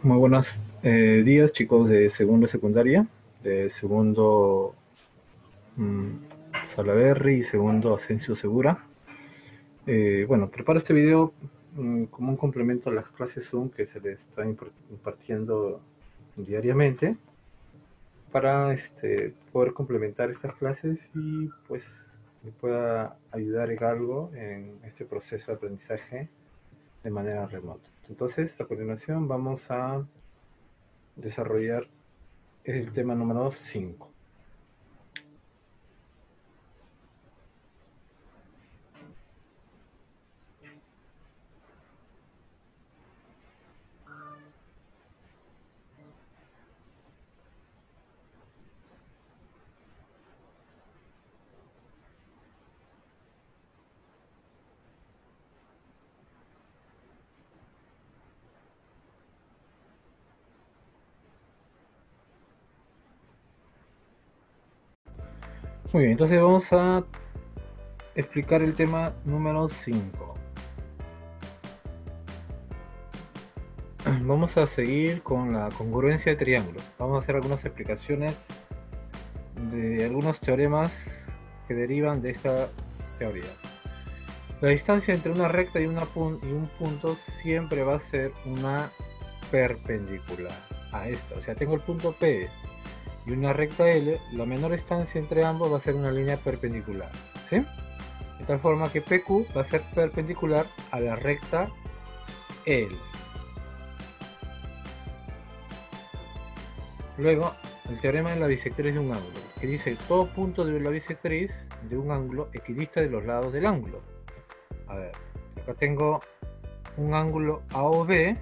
Muy buenos días, chicos de segundo secundaria, de segundo mm, Salaberry y segundo Asensio Segura. Bueno, preparo este video como un complemento a las clases Zoom que se les está impartiendo diariamente para poder complementar estas clases y pues me pueda ayudar en algo en este proceso de aprendizaje de manera remota. Entonces, a continuación vamos a desarrollar el tema número 5. Muy bien, entonces vamos a explicar el tema número 5. Vamos a seguir con la congruencia de triángulos. Vamos a hacer algunas explicaciones de algunos teoremas que derivan de esta teoría. La distancia entre una recta y un punto siempre va a ser una perpendicular a esta. O sea, tengo el punto P y una recta L, la menor distancia entre ambos va a ser una línea perpendicular, ¿sí? De tal forma que PQ va a ser perpendicular a la recta L. Luego, el teorema de la bisectriz de un ángulo, que dice que todo punto de la bisectriz de un ángulo equidista de los lados del ángulo. A ver, acá tengo un ángulo AOB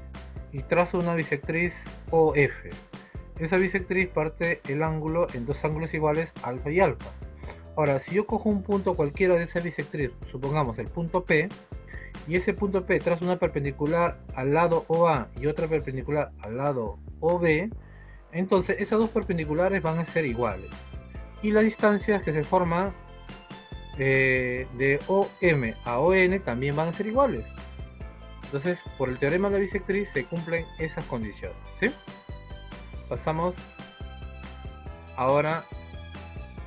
y trazo una bisectriz OF. Esa bisectriz parte el ángulo en dos ángulos iguales, alfa y alfa. Ahora, si yo cojo un punto cualquiera de esa bisectriz, supongamos el punto P, y ese punto P trazo una perpendicular al lado OA y otra perpendicular al lado OB, entonces esas dos perpendiculares van a ser iguales. Y las distancias que se forman de OM a ON también van a ser iguales. Entonces, por el teorema de la bisectriz se cumplen esas condiciones, ¿sí? Pasamos ahora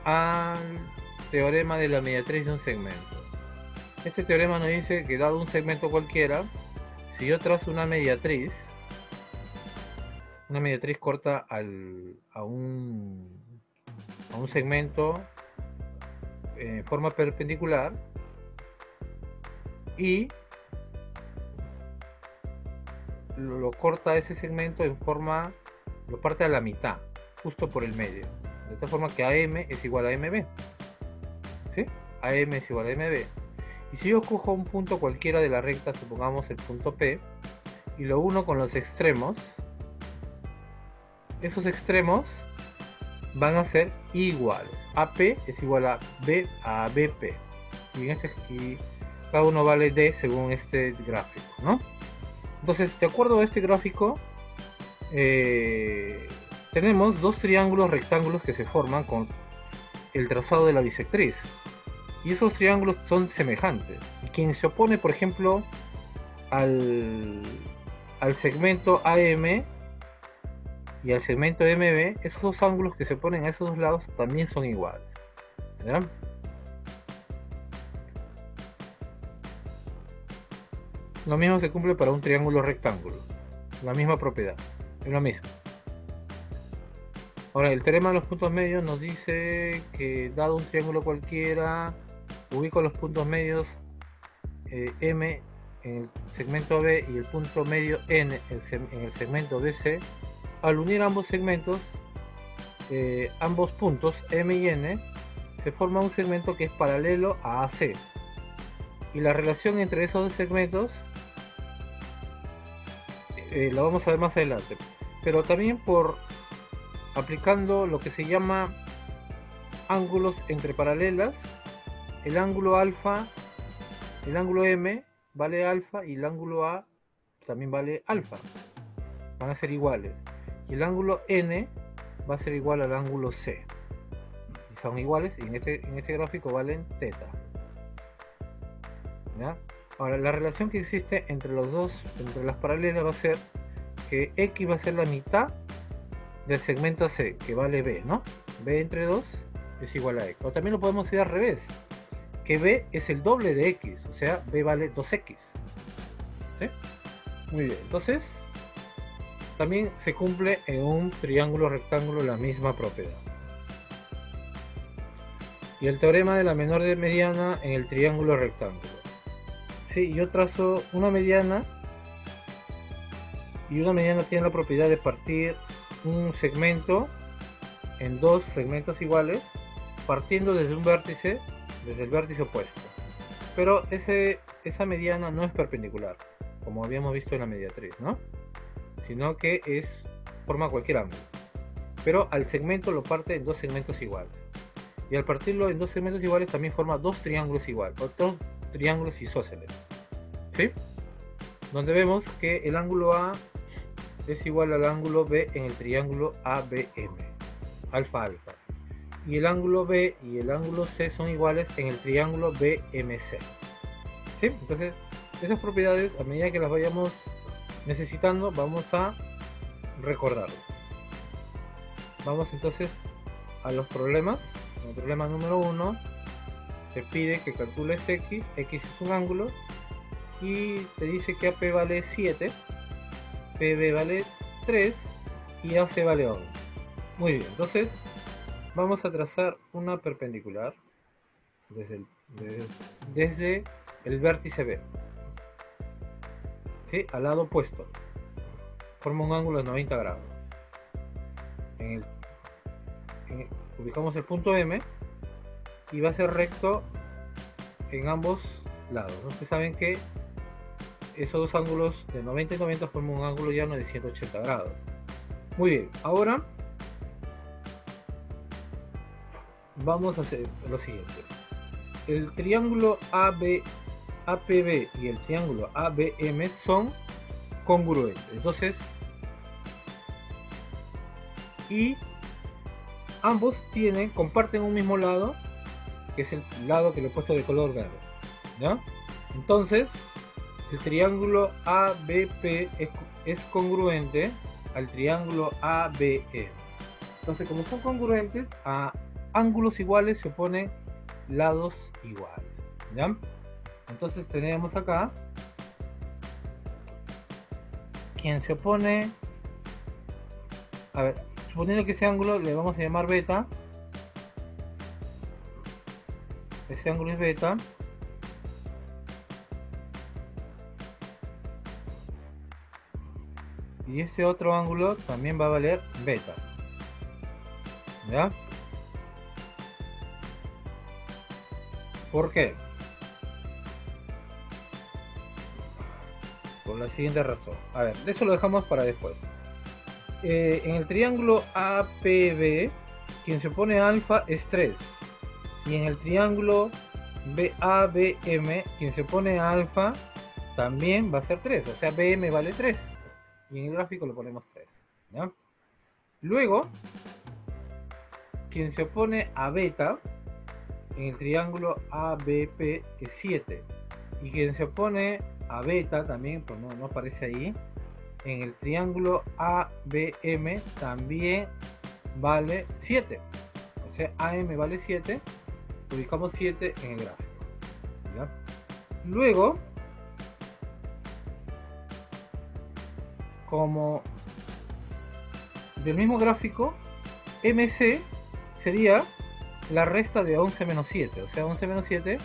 al teorema de la mediatriz de un segmento. Este teorema nos dice que dado un segmento cualquiera, si yo trazo una mediatriz corta a un segmento en forma perpendicular y lo corta ese segmento en forma, lo parte a la mitad, justo por el medio, de tal forma que AM es igual a MB, ¿sí? AM es igual a MB. Y si yo cojo un punto cualquiera de la recta, supongamos el punto P, y lo uno con los extremos, esos extremos van a ser iguales. AP es igual a BP. Y cada uno vale D según este gráfico, ¿no? Entonces, de acuerdo a este gráfico, tenemos dos triángulos rectángulos que se forman con el trazado de la bisectriz. Y esos triángulos son semejantes. Y quien se opone, por ejemplo, al segmento AM y al segmento MB, esos dos ángulos que se ponen a esos dos lados también son iguales, ¿ya? Lo mismo se cumple para un triángulo rectángulo, la misma propiedad, es lo mismo. Ahora, el teorema de los puntos medios nos dice que dado un triángulo cualquiera, ubico los puntos medios M en el segmento B y el punto medio N en el segmento BC. Al unir ambos segmentos, ambos puntos M y N, se forma un segmento que es paralelo a AC. Y la relación entre esos dos segmentos la vamos a ver más adelante. Pero también aplicando lo que se llama ángulos entre paralelas, el ángulo alfa, el ángulo M vale alfa y el ángulo A también vale alfa. Van a ser iguales. Y el ángulo N va a ser igual al ángulo C. Y son iguales y en este gráfico valen teta. ¿Ya? Ahora, la relación que existe entre los dos, entre las paralelas, va a ser que X va a ser la mitad del segmento C, que vale B, ¿no? B entre 2 es igual a X. O también lo podemos ir al revés, que B es el doble de X, o sea, B vale 2X. ¿Sí? Muy bien, entonces también se cumple en un triángulo rectángulo la misma propiedad. Y el teorema de la menor de mediana en el triángulo rectángulo. Sí, yo trazo una mediana, y una mediana tiene la propiedad de partir un segmento en dos segmentos iguales, partiendo desde un vértice, desde el vértice opuesto. Pero esa mediana no es perpendicular, como habíamos visto en la mediatriz, ¿no? Sino que forma cualquier ángulo. Pero al segmento lo parte en dos segmentos iguales. Y al partirlo en dos segmentos iguales también forma dos triángulos iguales, o dos triángulos isósceles. ¿Sí? Donde vemos que el ángulo A es igual al ángulo B en el triángulo ABM, alfa alfa. Y el ángulo B y el ángulo C son iguales en el triángulo BMC. ¿Sí? Entonces, esas propiedades, a medida que las vayamos necesitando, vamos a recordarlas. Vamos entonces a los problemas. En el problema número 1 te pide que calcules X es un ángulo, y te dice que AP vale 7, PB vale 3 y AC vale 11. Muy bien, entonces vamos a trazar una perpendicular desde el vértice B, ¿sí? Al lado opuesto. Forma un ángulo de 90 grados. Ubicamos el punto M y va a ser recto en ambos lados, ¿no? Ustedes saben que esos dos ángulos de 90 y 90 forman un ángulo llano de 180 grados. Muy bien, ahora vamos a hacer lo siguiente. El triángulo APB y el triángulo ABM son congruentes. Entonces, y ambos comparten un mismo lado, que es el lado que le he puesto de color verde, ¿ya? Entonces, el triángulo ABP es congruente al triángulo ABE. Entonces, como son congruentes, a ángulos iguales se oponen lados iguales, ¿ya? Entonces tenemos acá quien se opone, a ver, suponiendo que ese ángulo le vamos a llamar beta, ese ángulo es beta, y este otro ángulo también va a valer beta, ¿ya? ¿Por qué? Por la siguiente razón. A ver, de eso lo dejamos para después. En el triángulo APB, quien se opone a alfa es 3. Y en el triángulo BABM, quien se opone a alfa también va a ser 3. O sea, BM vale 3. Y en el gráfico lo ponemos 3, ¿ya? Luego, quien se opone a beta en el triángulo ABP es 7. Y quien se opone a beta también, pues no aparece ahí, en el triángulo ABM también vale 7. O sea, AM vale 7. Ubicamos 7 en el gráfico, ¿ya? Luego, como del mismo gráfico, MC sería la resta de 11 menos 7, o sea, 11 menos 7,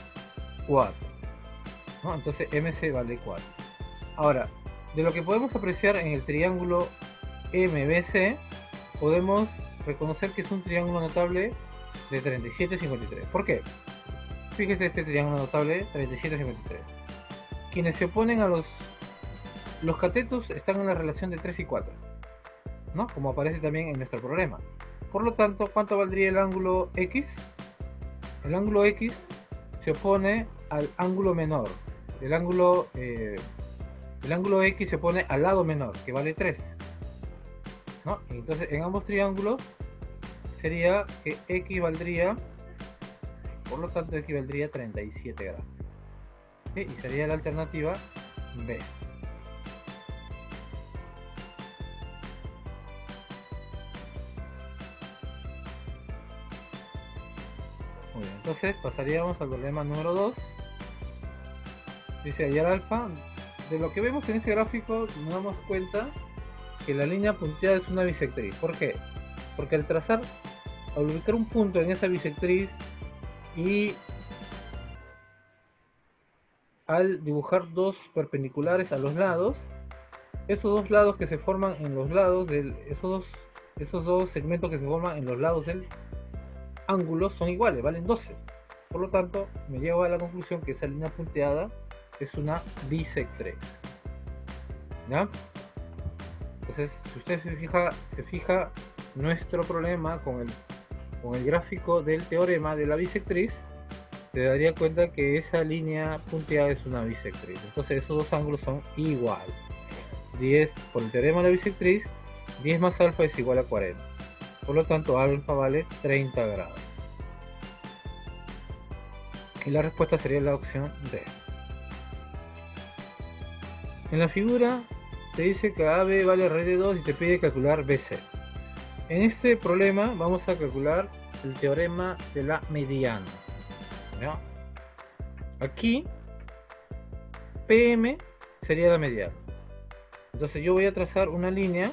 4, ¿no? Entonces MC vale 4. Ahora, de lo que podemos apreciar en el triángulo MBC, podemos reconocer que es un triángulo notable de 37,53. ¿Por qué? Fíjese este triángulo notable 37,53. Quienes se oponen a los catetos están en la relación de 3 y 4, ¿no? Como aparece también en nuestro problema. Por lo tanto, ¿cuánto valdría el ángulo X? El ángulo X se opone al ángulo menor. El ángulo X se opone al lado menor, que vale 3, ¿no? Entonces, en ambos triángulos sería que X valdría, por lo tanto, X valdría 37 grados. ¿Sí? Y sería la alternativa B. Muy bien, entonces pasaríamos al problema número 2. Dice hallar alfa. De lo que vemos en este gráfico nos damos cuenta que la línea punteada es una bisectriz. ¿Por qué? Porque al ubicar un punto en esa bisectriz y al dibujar dos perpendiculares a los lados, esos dos lados que se forman en los lados esos dos segmentos que se forman en los lados del ángulo son iguales, valen 12. Por lo tanto, me llevo a la conclusión que esa línea punteada es una bisectriz. ¿Ya? Entonces, si usted se fija nuestro problema con el gráfico del teorema de la bisectriz, se daría cuenta que esa línea punteada es una bisectriz. Entonces esos dos ángulos son iguales. 10 por el teorema de la bisectriz, 10 más alfa es igual a 40. Por lo tanto, alfa vale 30 grados. Y la respuesta sería la opción D. En la figura te dice que AB vale raíz de 2 y te pide calcular BC. En este problema vamos a calcular el teorema de la mediana. ¿Ya? Aquí PM sería la mediana. Entonces yo voy a trazar una línea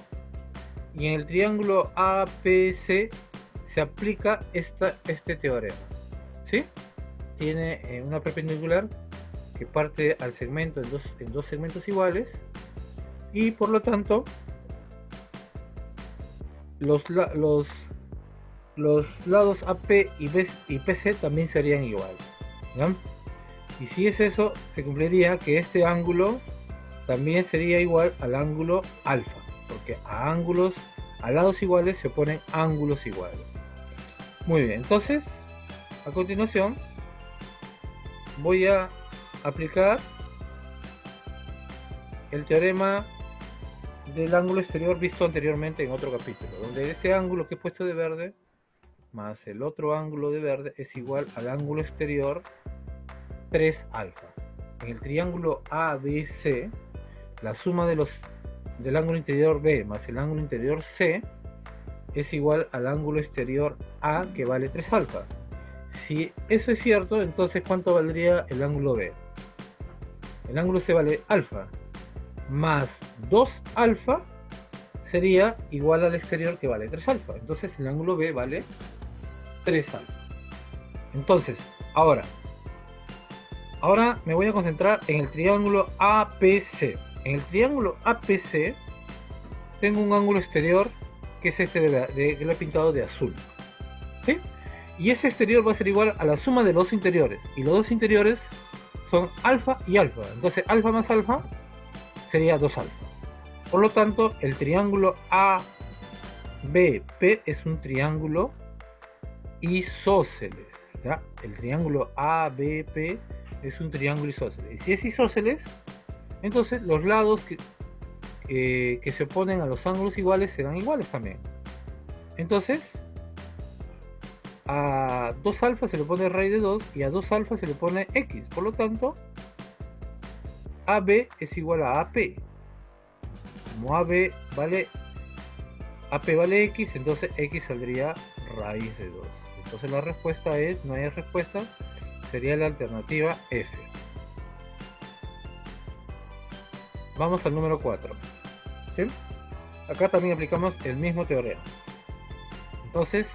y en el triángulo APC se aplica este teorema. ¿Sí? Tiene una perpendicular que parte al segmento en dos segmentos iguales y por lo tanto los lados AP y PC también serían iguales. ¿Ya? Y si es eso, se cumpliría que este ángulo también sería igual al ángulo alfa, porque a lados iguales se ponen ángulos iguales. Muy bien, entonces a continuación voy a aplicar el teorema del ángulo exterior visto anteriormente en otro capítulo, donde este ángulo que he puesto de verde más el otro ángulo de verde es igual al ángulo exterior 3 alfa. En el triángulo ABC, la suma del ángulo interior B más el ángulo interior C es igual al ángulo exterior A, que vale 3 alfa. Si eso es cierto, entonces ¿cuánto valdría el ángulo B? El ángulo C vale alfa, más 2 alfa sería igual al exterior, que vale 3 alfa. Entonces el ángulo B vale 3 alfa. Entonces, ahora me voy a concentrar en el triángulo APC. En el triángulo APC tengo un ángulo exterior que es este que lo he pintado de azul. ¿Sí? Y ese exterior va a ser igual a la suma de los dos interiores. Y los dos interiores son alfa y alfa. Entonces alfa más alfa sería 2 alfa. Por lo tanto, el triángulo ABP es un triángulo isósceles. ¿Ya? El triángulo ABP es un triángulo isósceles. Y si es isósceles, entonces los lados que se oponen a los ángulos iguales serán iguales también. Entonces, a 2 alfa se le pone raíz de 2 y a 2 alfa se le pone x. Por lo tanto, AB es igual a AP. Como AP vale x, entonces x saldría raíz de 2. Entonces la respuesta es, no hay respuesta, sería la alternativa F. Vamos al número 4. ¿Sí? Acá también aplicamos el mismo teorema. Entonces,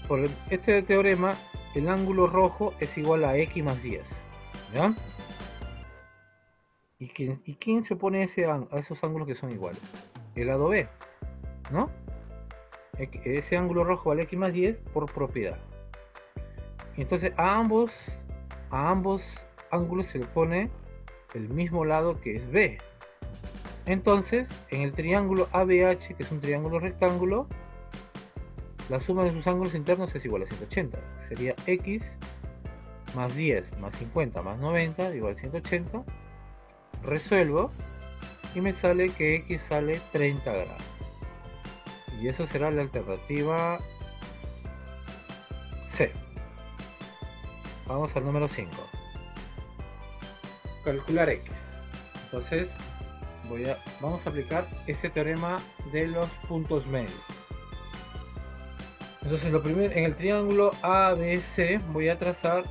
por este teorema, el ángulo rojo es igual a x más 10. ¿Ya? ¿Y quién se opone a esos ángulos que son iguales? El lado B, ¿no? Ese ángulo rojo vale x más 10 por propiedad. Entonces a ambos ángulos se le pone el mismo lado, que es B. Entonces, en el triángulo ABH, que es un triángulo rectángulo, la suma de sus ángulos internos es igual a 180. Sería x más 10 más 50 más 90 igual a 180. Resuelvo y me sale que x sale 30 grados. Y eso será la alternativa C. Vamos al número 5. Calcular x. Entonces vamos a aplicar este teorema de los puntos medios. Entonces lo primero, en el triángulo ABC voy a trazar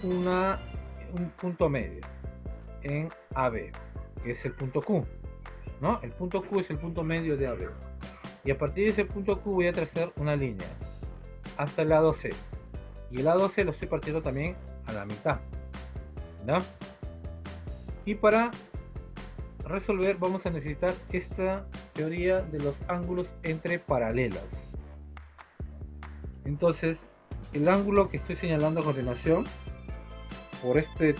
un punto medio en AB, que es el punto Q, ¿no? El punto Q es el punto medio de AB. Y a partir de ese punto Q voy a trazar una línea hasta el lado C. Y el lado C lo estoy partiendo también a la mitad, ¿no? Y para resolver vamos a necesitar esta teoría de los ángulos entre paralelas. Entonces, el ángulo que estoy señalando a continuación, por este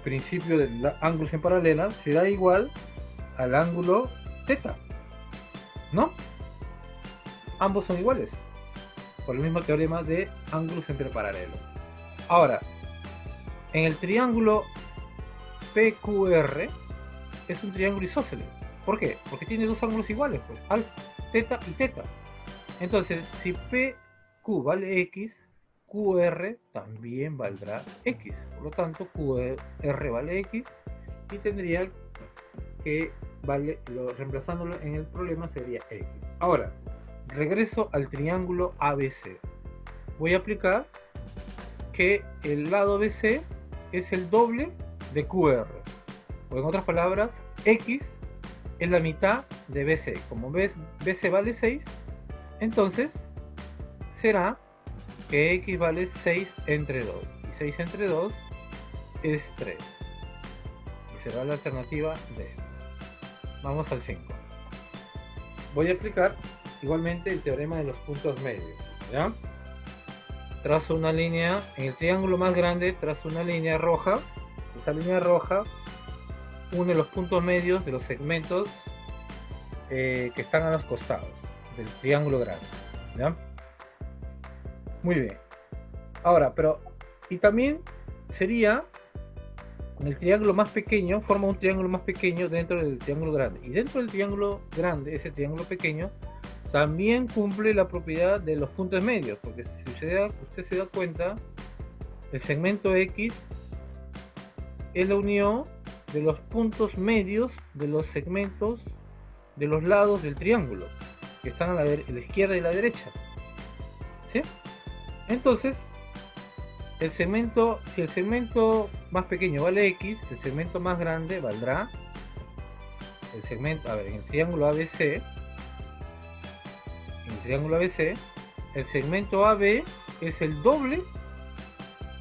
principio de ángulos en paralela, será igual al ángulo θ, ¿no? Ambos son iguales, por el mismo teorema de ángulos entre paralelos. Ahora, en el triángulo PQR es un triángulo isósceles. ¿Por qué? Porque tiene dos ángulos iguales, pues, alfa, θ y θ. Entonces, si PQ vale X, QR también valdrá X. Por lo tanto, QR vale X y tendría que reemplazándolo en el problema sería X. Ahora, regreso al triángulo ABC. Voy a aplicar que el lado BC es el doble de QR. O en otras palabras, X es la mitad de BC. Como BC vale 6, entonces será que X vale 6 entre 2. Y 6 entre 2 es 3. Y será la alternativa D. Vamos al 5. Voy a aplicar igualmente el teorema de los puntos medios, ¿ya? Trazo una línea, en el triángulo más grande trazo una línea roja. Esta línea roja une los puntos medios de los segmentos que están a los costados del triángulo grande, ¿ya? Muy bien. Ahora, y también sería el triángulo más pequeño, forma un triángulo más pequeño dentro del triángulo grande. Y dentro del triángulo grande, ese triángulo pequeño, también cumple la propiedad de los puntos medios. Porque si usted se da cuenta, el segmento X es la unión de los puntos medios de los segmentos de los lados del triángulo, que están a la izquierda y la derecha. ¿Sí? Entonces, si el segmento más pequeño vale X, el segmento más grande valdrá el segmento, en el triángulo ABC, el segmento AB es el doble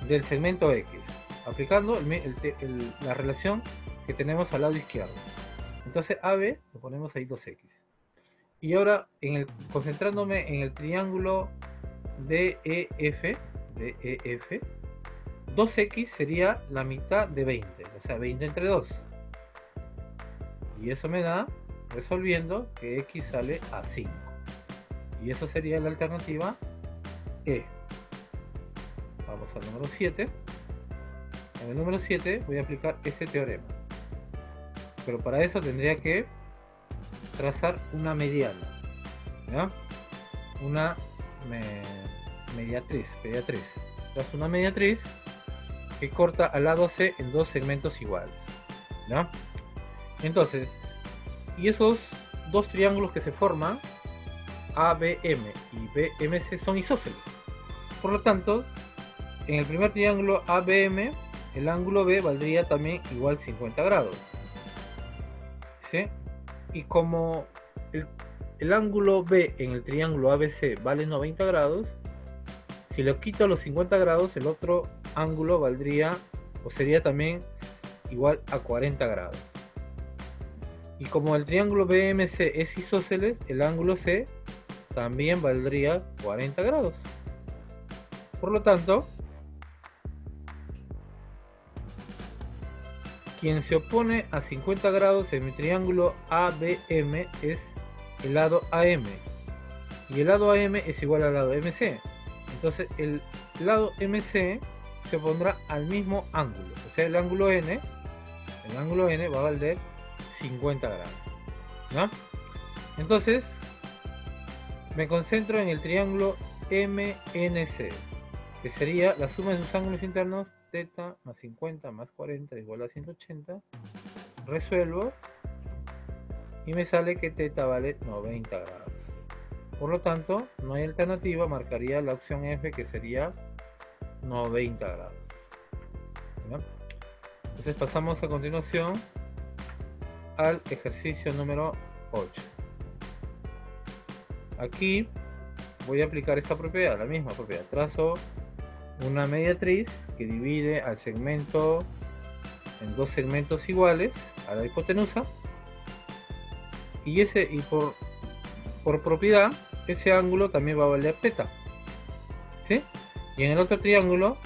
del segmento X, aplicando la relación que tenemos al lado izquierdo. Entonces AB lo ponemos ahí 2X. Y ahora, concentrándome en el triángulo DEF, 2X sería la mitad de 20, o sea, 20 entre 2. Y eso me da, resolviendo, que X sale a 5. Y eso sería la alternativa E. Vamos al número 7. En el número 7 voy a aplicar este teorema. Pero para eso tendría que trazar una mediana, ¿ya? Una mediatriz. Trazo una mediatriz que corta al lado C en dos segmentos iguales, ¿ya? Entonces, y esos dos triángulos que se forman, ABM y BMC, son isósceles. Por lo tanto, en el primer triángulo ABM, el ángulo B valdría también igual 50 grados. ¿Sí? Y como el ángulo B en el triángulo ABC vale 90 grados, si le quito los 50 grados, el otro ángulo valdría, o sería también igual a 40 grados. Y como el triángulo BMC es isósceles, el ángulo C también valdría 40 grados. Por lo tanto, quien se opone a 50 grados en mi triángulo ABM es el lado AM. Y el lado AM es igual al lado MC. Entonces el lado MC se opondrá al mismo ángulo. O sea, el ángulo N va a valer 50 grados, ¿no? Entonces me concentro en el triángulo MNC, que sería la suma de sus ángulos internos, θ más 50 más 40 igual a 180. Resuelvo y me sale que θ vale 90 grados. Por lo tanto, no hay alternativa, marcaría la opción F, que sería 90 grados. ¿Ya? Entonces pasamos a continuación al ejercicio número 8. Aquí voy a aplicar esta propiedad, la misma propiedad. Trazo una mediatriz que divide al segmento en dos segmentos iguales a la hipotenusa, y por propiedad ese ángulo también va a valer θ, ¿sí? Y en el otro triángulo,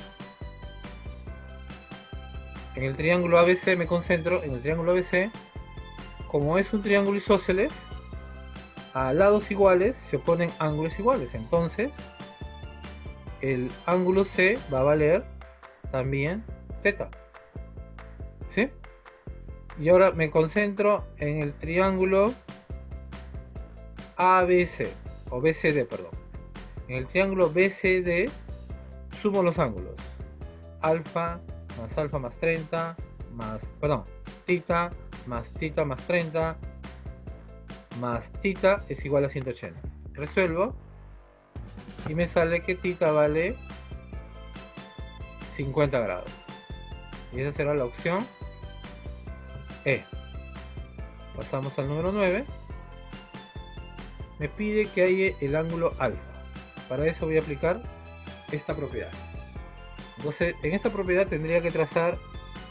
en el triángulo ABC, me concentro en el triángulo ABC. Como es un triángulo isósceles, a lados iguales se oponen ángulos iguales, entonces el ángulo C va a valer también θ, ¿sí? Y ahora me concentro en el triángulo ABC, o BCD, perdón. En el triángulo BCD sumo los ángulos. Alfa más 30, θ más 30, más θ es igual a 180. Resuelvo y me sale que θ vale 50 grados. Y esa será la opción E. Pasamos al número 9. Me pide que haya el ángulo alfa. Para eso voy a aplicar esta propiedad. Entonces, en esta propiedad tendría que trazar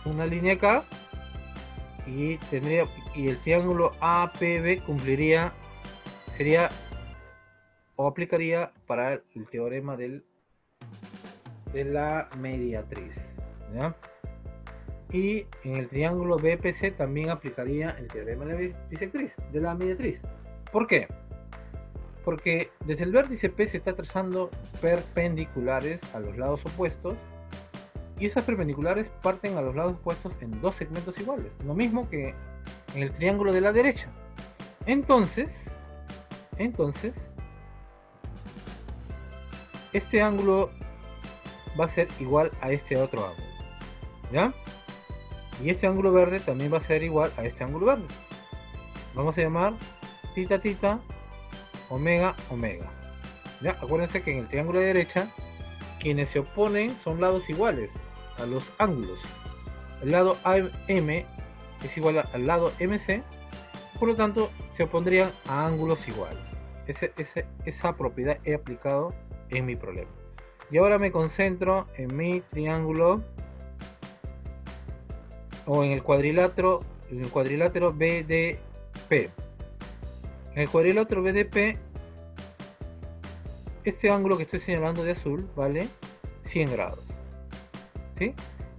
una línea acá y el triángulo APB aplicaría para el teorema de la mediatriz, ¿ya? Y en el triángulo BPC también aplicaría el teorema de la mediatriz. ¿Por qué? Porque desde el vértice P se está trazando perpendiculares a los lados opuestos, y esas perpendiculares parten a los lados opuestos en dos segmentos iguales, lo mismo que en el triángulo de la derecha. Entonces este ángulo va a ser igual a este otro ángulo, ¿ya? Y este ángulo verde también va a ser igual a este ángulo verde. Vamos a llamar θ, omega, omega. ¿Ya? Acuérdense que en el triángulo de derecha, quienes se oponen son lados iguales a los ángulos. El lado AM es igual al lado MC, por lo tanto se opondrían a ángulos iguales. Esa propiedad he aplicado en mi problema. Y ahora me concentro en mi triángulo, o en el cuadrilátero BDP. En el cuadrilátero BDP, este ángulo que estoy señalando de azul vale 100 grados, ¿sí?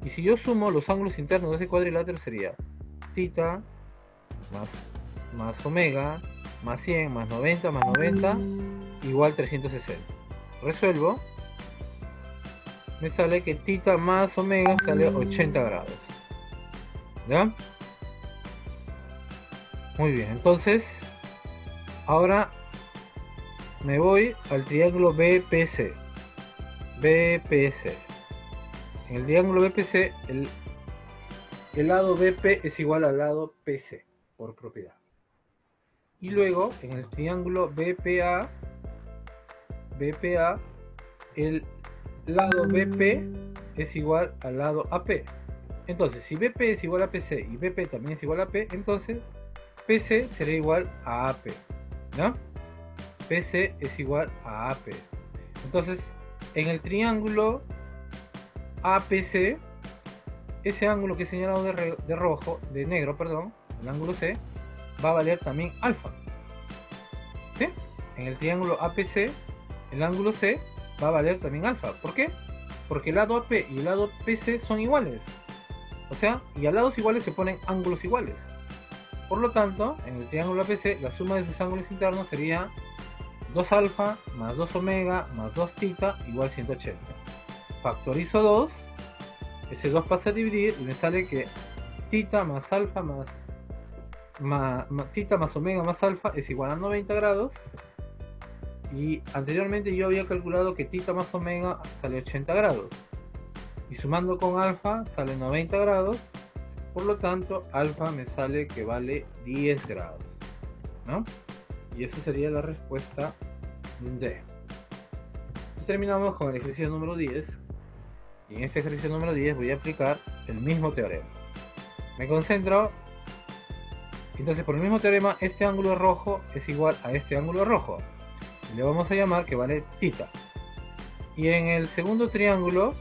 Y si yo sumo los ángulos internos de ese cuadrilátero, sería θ más omega más 100 más 90 igual 360. Resuelvo, me sale que θ más omega sale 80 grados. ¿Ya? Muy bien, entonces ahora me voy al triángulo BPC. En el triángulo BPC, el lado BP es igual al lado PC por propiedad. Y luego en el triángulo BPA, el lado BP es igual al lado AP. Entonces, si BP es igual a PC y BP también es igual a P, entonces PC será igual a AP, ¿no? PC es igual a AP. Entonces, en el triángulo APC, ese ángulo que he señalado de negro, el ángulo C, va a valer también alfa, ¿sí? En el triángulo APC, el ángulo C va a valer también alfa. ¿Por qué? Porque el lado AP y el lado PC son iguales. O sea, y a lados iguales se ponen ángulos iguales. Por lo tanto, en el triángulo APC, la suma de sus ángulos internos sería 2 alfa más 2 omega más 2 θ igual 180. Factorizo 2, ese 2 pasa a dividir y me sale que θ más alfa θ más omega más alfa es igual a 90 grados. Y anteriormente yo había calculado que θ más omega sale 80 grados. Y sumando con alfa sale 90 grados. Por lo tanto, alfa me sale que vale 10 grados, ¿no? Y esa sería la respuesta D. Y terminamos con el ejercicio número 10. Y en este ejercicio número 10 voy a aplicar el mismo teorema. Me concentro. Entonces, por el mismo teorema, este ángulo rojo es igual a este ángulo rojo. Y le vamos a llamar que vale θ. Y en el segundo triángulo,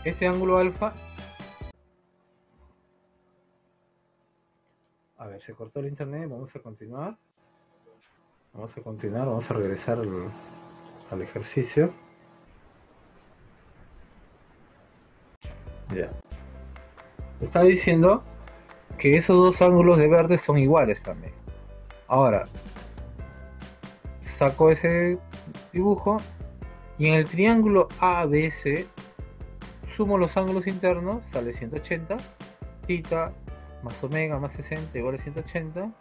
este ángulo alfa. A ver, se cortó el internet, vamos a continuar. Vamos a regresar al ejercicio. Ya. Está diciendo que esos dos ángulos de verde son iguales también. Ahora, saco ese dibujo y en el triángulo ABC sumo los ángulos internos, sale 180, θ más omega más 60 igual a 180,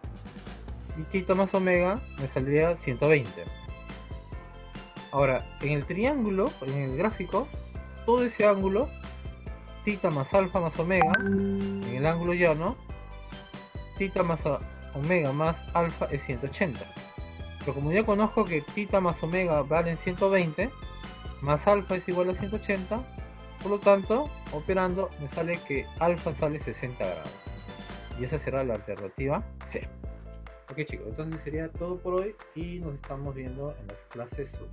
y θ más omega me saldría 120. Ahora, en el triángulo, en el gráfico, todo ese ángulo, θ más alfa más omega, en el ángulo llano, θ más omega más alfa es 180. Pero como ya conozco que θ más omega valen 120, más alfa es igual a 180, por lo tanto, operando, me sale que alfa sale 60 grados. Y esa será la alternativa C. Ok chicos, entonces sería todo por hoy y nos estamos viendo en las clases sub.